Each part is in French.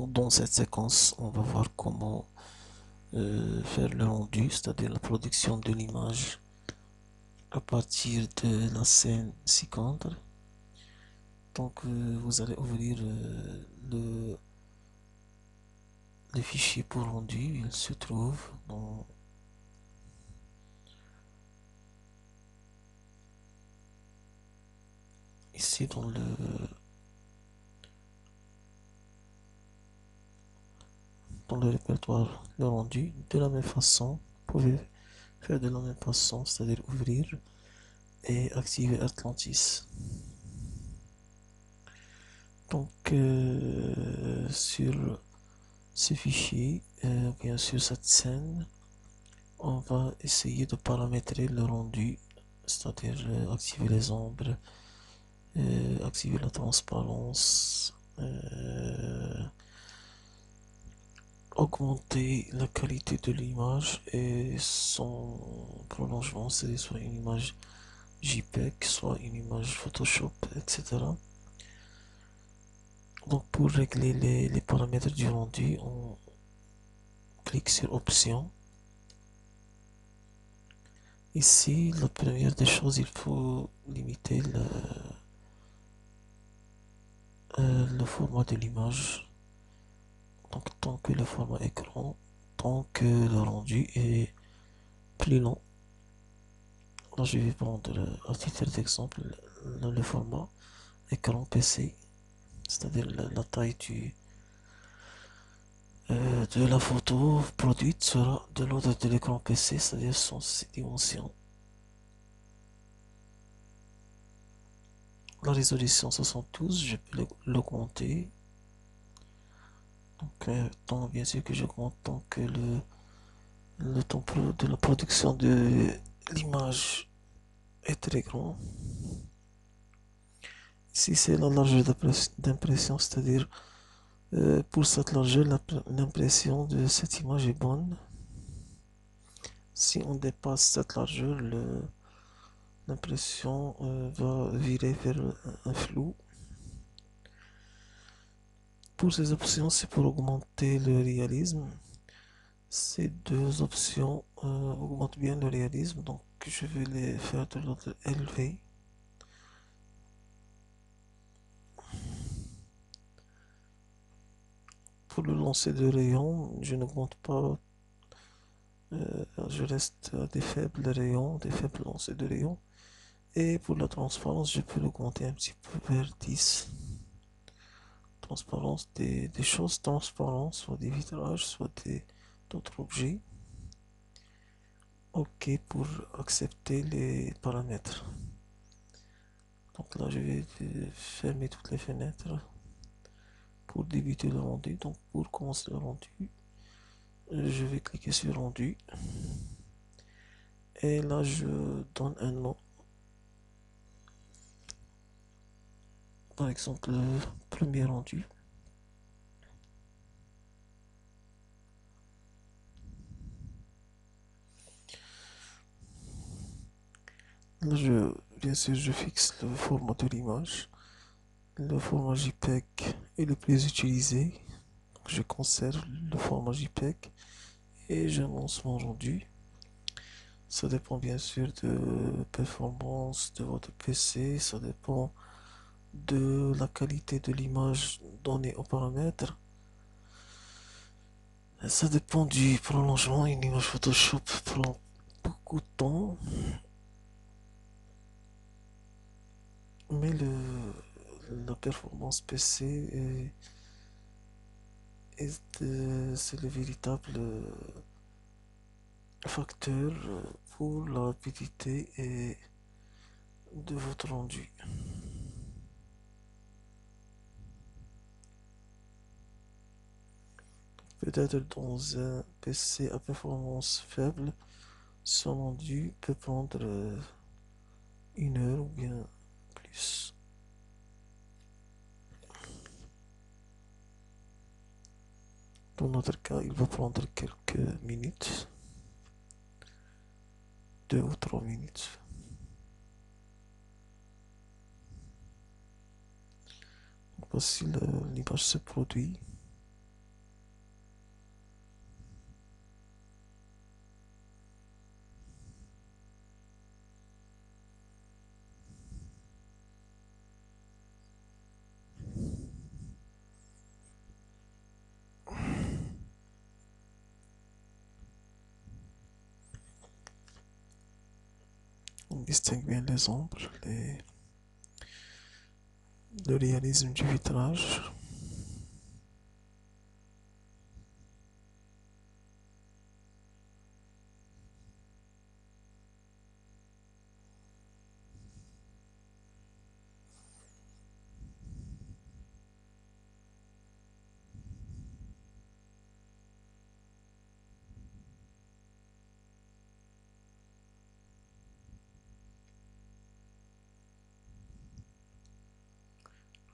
Dans cette séquence, on va voir comment faire le rendu, c'est-à-dire la production de l'image à partir de la scène ci-contre. Donc vous allez ouvrir le fichier pour rendu, il se trouve ici dans le répertoire le rendu. De la même façon, vous pouvez faire de la même façon, c'est-à-dire ouvrir et activer Atlantis. Donc sur ce fichier, bien sûr cette scène, on va essayer de paramétrer le rendu, c'est-à-dire activer les ombres, activer la transparence, augmenter la qualité de l'image et son prolongement, c'est soit une image JPEG, soit une image Photoshop, etc. Donc pour régler les paramètres du rendu, on clique sur Options. Ici, la première des choses, il faut limiter le format de l'image. Donc tant que le format écran, tant que le rendu est plus long. Là, je vais prendre à titre d'exemple le format écran PC, c'est-à-dire la taille de la photo produite sera de l'ordre de l'écran PC, c'est-à-dire ses dimensions. La résolution 72, je peux l'augmenter. Donc, tant bien sûr que j'augmente tant que le temps de la production de l'image est très grand. Ici, c'est la largeur d'impression, c'est-à-dire pour cette largeur, l'impression de cette image est bonne. Si on dépasse cette largeur, l'impression va virer vers un flou. Pour ces options, c'est pour augmenter le réalisme. Ces deux options augmentent bien le réalisme, donc je vais les faire de l'ordre élevé. Pour le lancer de rayon, je n'augmente pas, je reste à des faibles rayons, des faibles lancers de rayons. Et pour la transparence, je peux l'augmenter un petit peu vers 10. Transparence des choses transparentes, soit des vitrages, soit d'autres objets. OK pour accepter les paramètres. Donc là, je vais fermer toutes les fenêtres pour débuter le rendu. Donc pour commencer le rendu, je vais cliquer sur rendu. Et là, je donne un nom. Par exemple, premier rendu. Là, bien sûr, je fixe le format de l'image. Le format JPEG est le plus utilisé. Donc, je conserve le format JPEG et j'annonce mon rendu. Ça dépend bien sûr de performance de votre PC, ça dépend de la qualité de l'image donnée aux paramètres. Ça dépend du prolongement. Une image Photoshop prend beaucoup de temps, mais la performance PC c'est le véritable facteur pour la rapidité et de votre rendu. Peut-être dans un PC à performance faible, son rendu peut prendre une heure ou bien plus. Dans notre cas, il va prendre quelques minutes, 2 ou 3 minutes. Voici l'image se produit. distingue bien les ombres, le réalisme du vitrage.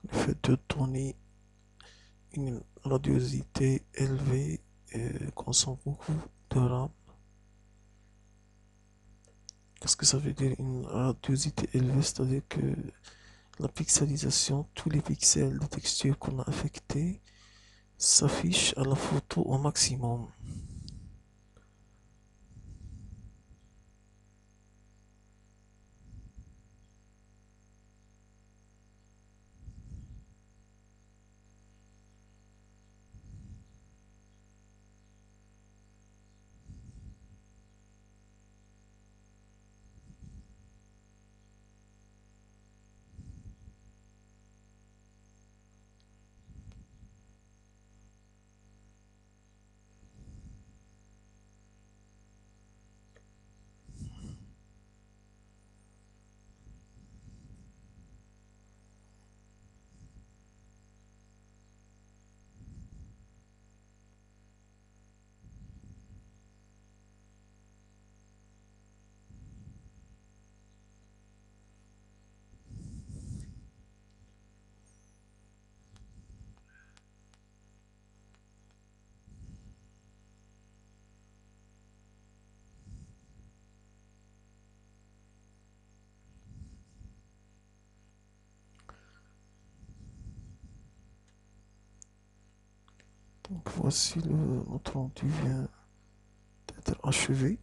Le fait de donner une radiosité élevée consomme beaucoup de RAM. Qu'est-ce que ça veut dire une radiosité élevée? C'est-à-dire que la pixelisation, tous les pixels de texture qu'on a affectés s'affichent à la photo au maximum. Donc voici notre rendu vient d'être achevé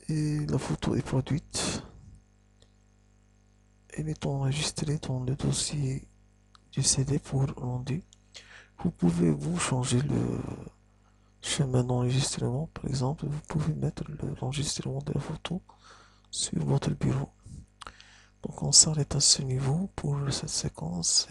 et la photo est produite. Elle est enregistrée dans le dossier du CD pour rendu. Vous pouvez vous changer le chemin d'enregistrement, par exemple, vous pouvez mettre l'enregistrement de la photo sur votre bureau. Donc on s'arrête à ce niveau pour cette séquence